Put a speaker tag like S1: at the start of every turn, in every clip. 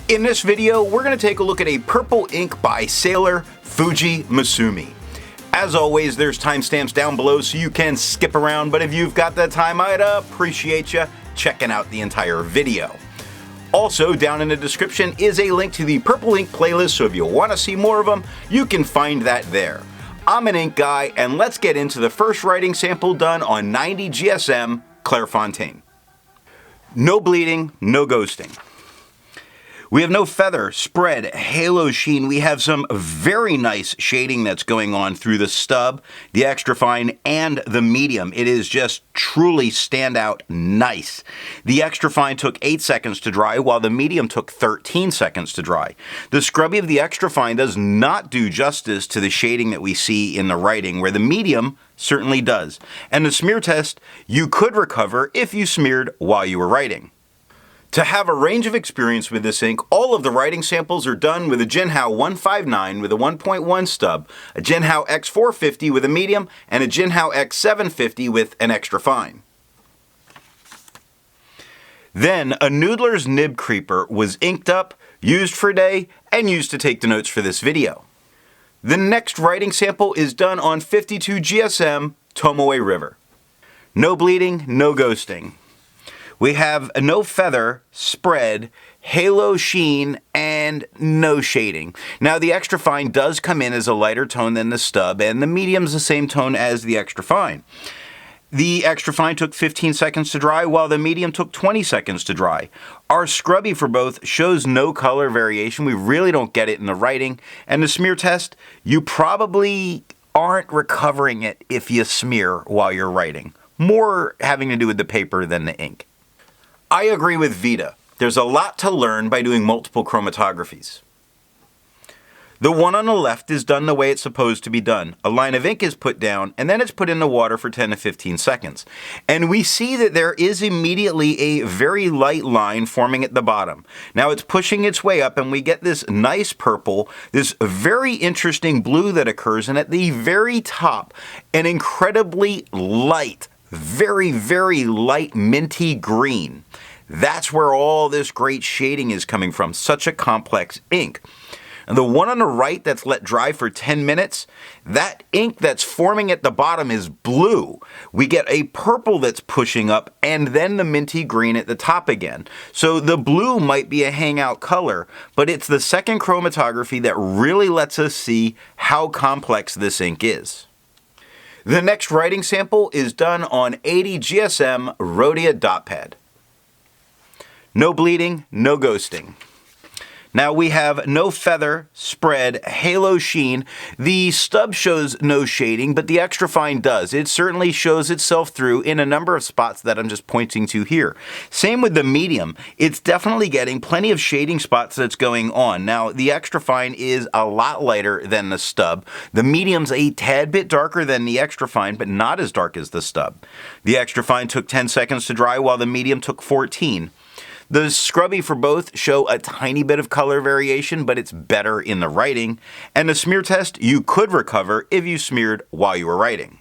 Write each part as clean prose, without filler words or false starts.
S1: In this video, we're going to take a look at a purple ink by Sailor Fuji Musume. As always, there's timestamps down below so you can skip around, but if you've got the time, I'd appreciate you checking out the entire video. Also, down in the description is a link to the Purple Ink playlist, so if you want to see more of them, you can find that there. I'm an ink guy, and let's get into the first writing sample done on 90 GSM Clairfontaine. No bleeding, no ghosting. We have no feather, spread, halo sheen. We have some very nice shading that's going on through the stub, the extra fine, and the medium. It is just truly standout nice. The extra fine took 8 seconds to dry, while the medium took 13 seconds to dry. The scrubby of the extra fine does not do justice to the shading that we see in the writing, where the medium certainly does. And the smear test, you could recover if you smeared while you were writing. To have a range of experience with this ink, all of the writing samples are done with a Jinhao 159 with a 1.1 stub, a Jinhao X450 with a medium, and a Jinhao X750 with an extra fine. Then, a Noodler's Nib Creeper was inked up, used for a day, and used to take the notes for this video. The next writing sample is done on 52 GSM Tomoe River. No bleeding, no ghosting. We have a no feather, spread, halo sheen, and no shading. Now the extra fine does come in as a lighter tone than the stub, and the medium's the same tone as the extra fine. The extra fine took 15 seconds to dry, while the medium took 20 seconds to dry. Our scrubby for both shows no color variation. We really don't get it in the writing. And the smear test, you probably aren't recovering it if you smear while you're writing. More having to do with the paper than the ink. I agree with Vita. There's a lot to learn by doing multiple chromatographies. The one on the left is done the way it's supposed to be done. A line of ink is put down, and then it's put in the water for 10 to 15 seconds. And we see that there is immediately a very light line forming at the bottom. Now it's pushing its way up, and we get this nice purple, this very interesting blue that occurs, and at the very top, an incredibly light, very, very light minty green. That's where all this great shading is coming from. Such a complex ink. And the one on the right that's let dry for 10 minutes, that ink that's forming at the bottom is blue. We get a purple that's pushing up and then the minty green at the top again. So the blue might be a hangout color, but it's the second chromatography that really lets us see how complex this ink is. The next writing sample is done on 80 GSM Rhodia dot pad. No bleeding, no ghosting. Now we have no feather, spread, halo sheen. The stub shows no shading, but the extra fine does. It certainly shows itself through in a number of spots that I'm just pointing to here. Same with the medium. It's definitely getting plenty of shading spots that's going on. Now the extra fine is a lot lighter than the stub. The medium's a tad bit darker than the extra fine, but not as dark as the stub. The extra fine took 10 seconds to dry, while the medium took 14. The scrubby for both show a tiny bit of color variation, but it's better in the writing. And the smear test, you could recover if you smeared while you were writing.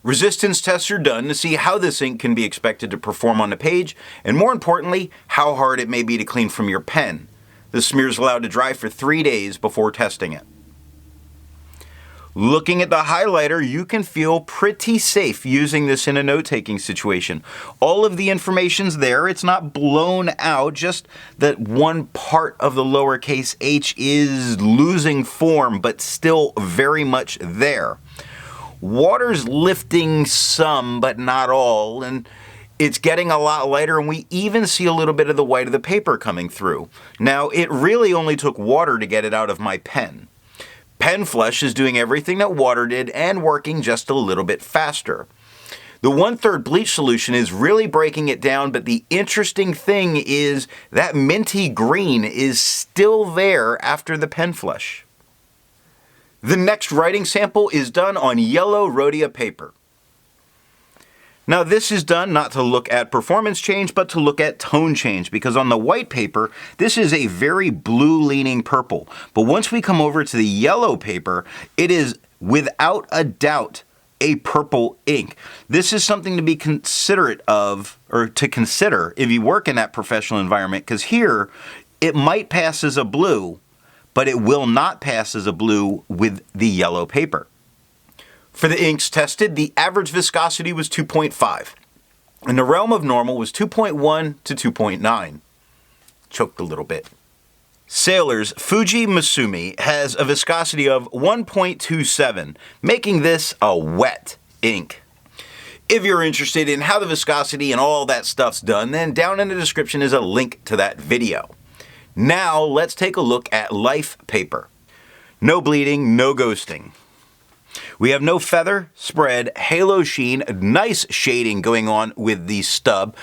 S1: Resistance tests are done to see how this ink can be expected to perform on the page, and more importantly, how hard it may be to clean from your pen. The smear is allowed to dry for 3 days before testing it. Looking at the highlighter, you can feel pretty safe using this in a note-taking situation. All of the information's there. It's not blown out, just that one part of the lowercase h is losing form, but still very much there. Water's lifting some, but not all, and it's getting a lot lighter, and we even see a little bit of the white of the paper coming through. Now, it really only took water to get it out of my pen. Pen flush is doing everything that water did and working just a little bit faster. The 1/3 bleach solution is really breaking it down, but the interesting thing is that minty green is still there after the pen flush. The next writing sample is done on yellow Rhodia paper. Now this is done not to look at performance change, but to look at tone change, because on the white paper, this is a very blue leaning purple. But once we come over to the yellow paper, it is without a doubt a purple ink. This is something to be considerate of, or to consider if you work in that professional environment, because here, it might pass as a blue, but it will not pass as a blue with the yellow paper. For the inks tested, the average viscosity was 2.5. In the realm of normal was 2.1 to 2.9. Choked a little bit. Sailor's Fuji Musume has a viscosity of 1.27, making this a wet ink. If you're interested in how the viscosity and all that stuff's done, then down in the description is a link to that video. Now let's take a look at Life paper. No bleeding, no ghosting. We have no feather, spread, halo sheen, nice shading going on with the stub,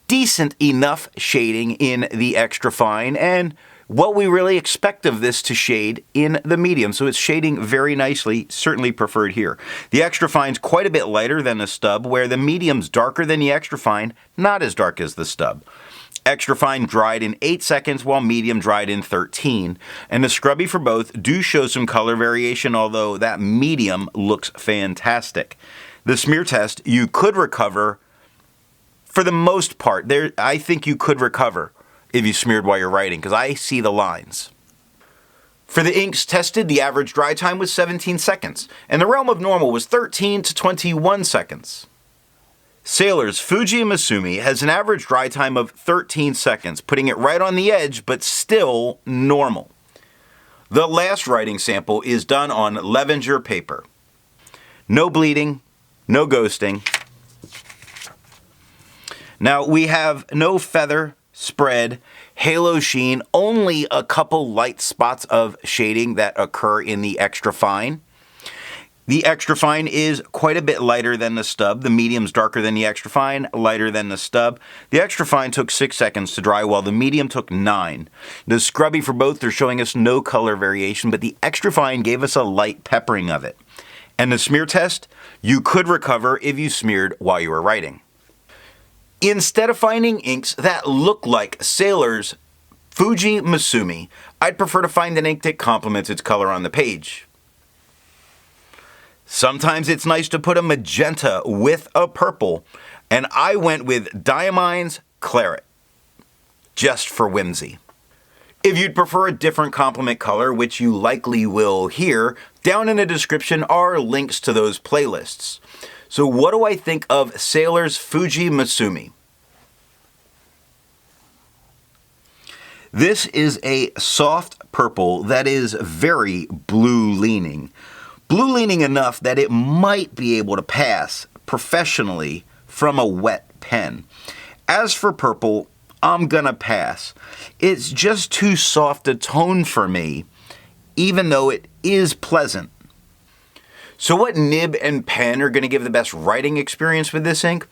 S1: decent enough shading in the extra fine, and what we really expect of this to shade in the medium. So it's shading very nicely, certainly preferred here. The extra fine's quite a bit lighter than the stub, where the medium's darker than the extra fine, not as dark as the stub. Extra fine dried in 8 seconds, while medium dried in 13. And the scrubby for both do show some color variation, although that medium looks fantastic. The smear test, you could recover, for the most part, I think you could recover if you smeared while you're writing, because I see the lines. For the inks tested, the average dry time was 17 seconds, and the realm of normal was 13 to 21 seconds. Sailor's Fuji Musume has an average dry time of 13 seconds, putting it right on the edge, but still normal. The last writing sample is done on Levenger paper. No bleeding, no ghosting. Now we have no feather, spread, halo sheen, only a couple light spots of shading that occur in the extra fine. The extra fine is quite a bit lighter than the stub. The medium's darker than the extra fine, lighter than the stub. The extra fine took 6 seconds to dry, while the medium took 9. The scrubby for both are showing us no color variation, but the extra fine gave us a light peppering of it. And the smear test, you could recover if you smeared while you were writing. Instead of finding inks that look like Sailor's Fuji Musume, I'd prefer to find an ink that complements its color on the page. Sometimes it's nice to put a magenta with a purple, and I went with Diamine Claret, just for whimsy. If you'd prefer a different complement color, which you likely will here, down in the description are links to those playlists. So what do I think of Sailor's Fuji Musume? This is a soft purple that is very blue-leaning. Blue-leaning enough that it might be able to pass professionally from a wet pen. As for purple, I'm gonna pass. It's just too soft a tone for me, even though it is pleasant. So what nib and pen are going to give the best writing experience with this ink?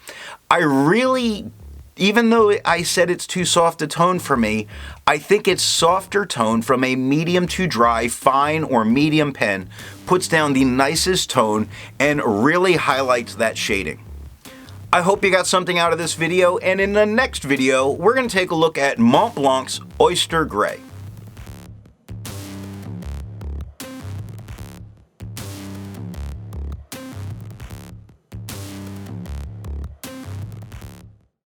S1: Even though I said it's too soft a tone for me, I think its softer tone from a medium to dry, fine or medium pen puts down the nicest tone and really highlights that shading. I hope you got something out of this video, and in the next video, we're going to take a look at Mont Blanc's Oyster Gray.